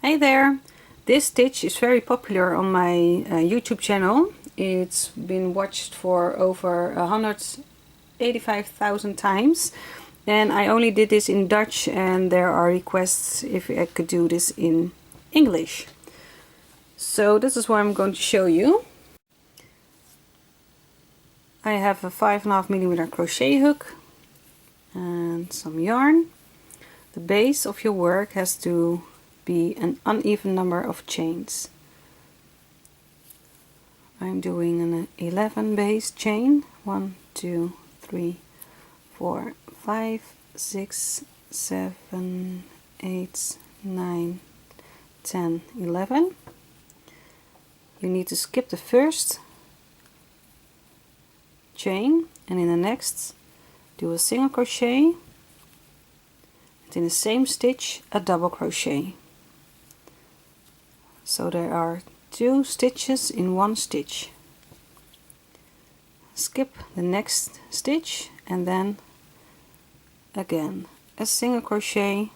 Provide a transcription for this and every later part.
Hey there! This stitch is very popular on my YouTube channel. It's been watched for over 185,000 times, and I only did this in Dutch, and there are requests if I could do this in English. So this is what I'm going to show you. I have a 5.5mm crochet hook and some yarn. The base of your work has to be an uneven number of chains. I'm doing an 11 base chain. 1, 2, 3, 4, 5, 6, 7, 8, 9, 10, 11. You need to skip the first chain and in the next do a single crochet and in the same stitch a double crochet. So there are 2 stitches in one stitch. Skip the next stitch and then again a single crochet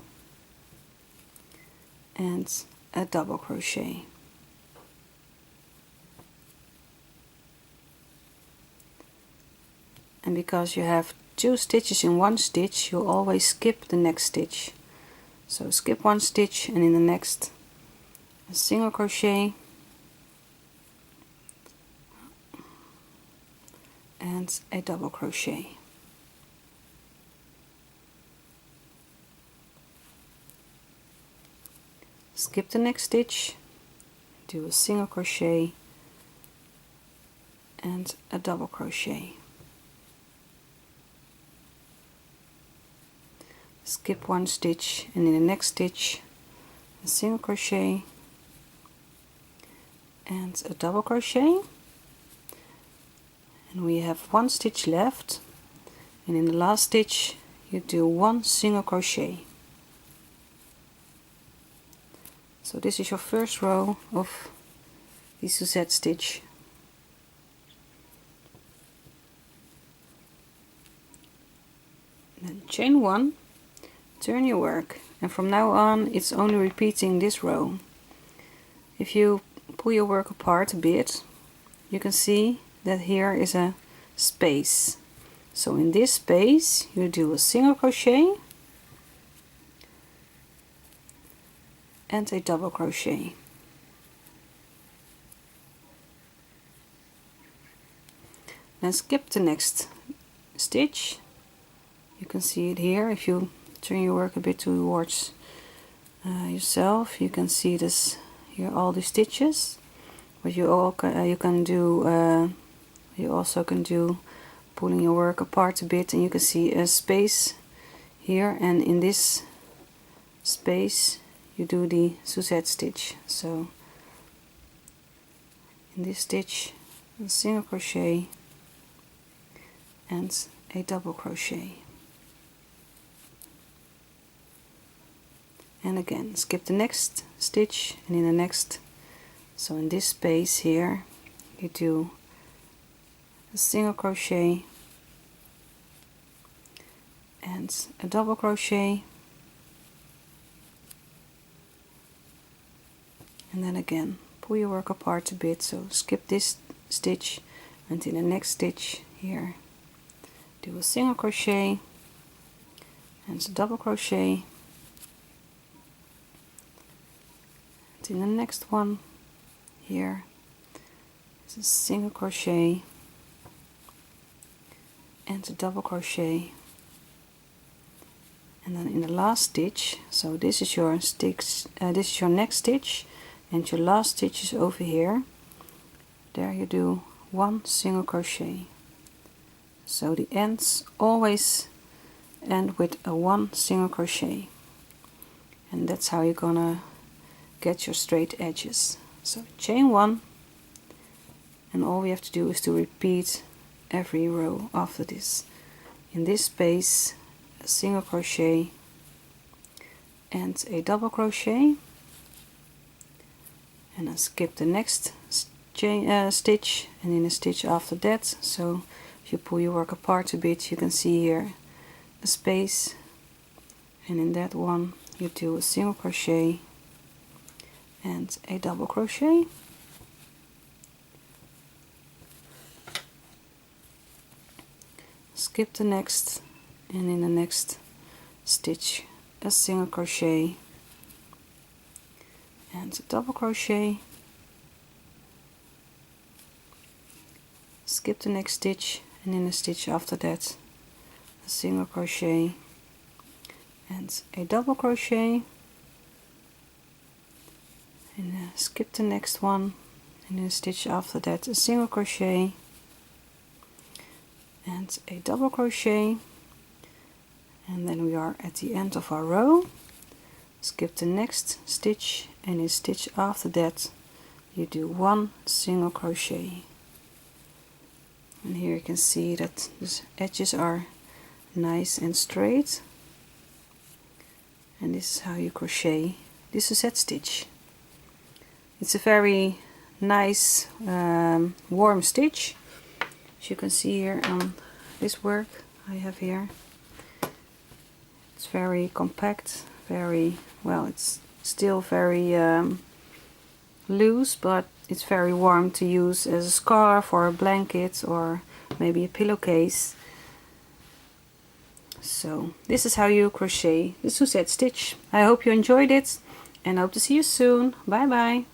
and a double crochet. And because you have 2 stitches in one stitch, you'll always skip the next stitch. So skip one stitch and in the next a single crochet and a double crochet. Skip the next stitch, do a single crochet and a double crochet. Skip one stitch and in the next stitch a single crochet and a double crochet, and we have 1 stitch left, and in the last stitch you do 1 single crochet. So this is your first row of the Suzette stitch. Then chain 1, turn your work, and from now on it's only repeating this row. If you pull your work apart a bit, you can see that here is a space. So in this space you do a single crochet and a double crochet. Then skip the next stitch. You can see it here. If you turn your work a bit towards yourself, you can see this here, all the stitches. But you also can do pulling your work apart a bit, and you can see a space here, and in this space you do the Suzette stitch. So in this stitch a single crochet and a double crochet. And again skip the next stitch and in the next, so in this space here you do a single crochet and a double crochet, and then again pull your work apart a bit, so skip this stitch and in the next stitch here do a single crochet and a double crochet, and in the next one here is a single crochet and a double crochet, and then in the last stitch, so this is your stitch, this is your next stitch, and your last stitch is over here. There you do 1 single crochet. So the ends always end with a 1 single crochet, and that's how you're gonna get your straight edges. So chain 1, and all we have to do is to repeat every row after this. In this space a single crochet and a double crochet, and then skip the next stitch and in a stitch after that. So if you pull your work apart a bit, you can see here a space, and in that one you do a single crochet and a double crochet, skip the next, and in the next stitch a single crochet and a double crochet, skip the next stitch, and in the stitch after that a single crochet and a double crochet, and skip the next one, and in the stitch after that a single crochet and a double crochet, and then we are at the end of our row. Skip the next stitch, and in the stitch after that you do one single crochet. And here you can see that the edges are nice and straight, and this is how you crochet this Suzette stitch. It's a very nice warm stitch, as you can see here on this work I have here. It's very compact, very well, it's still very loose, but it's very warm to use as a scarf or a blanket or maybe a pillowcase. So this is how you crochet the Suzette stitch. I hope you enjoyed it and hope to see you soon. Bye bye.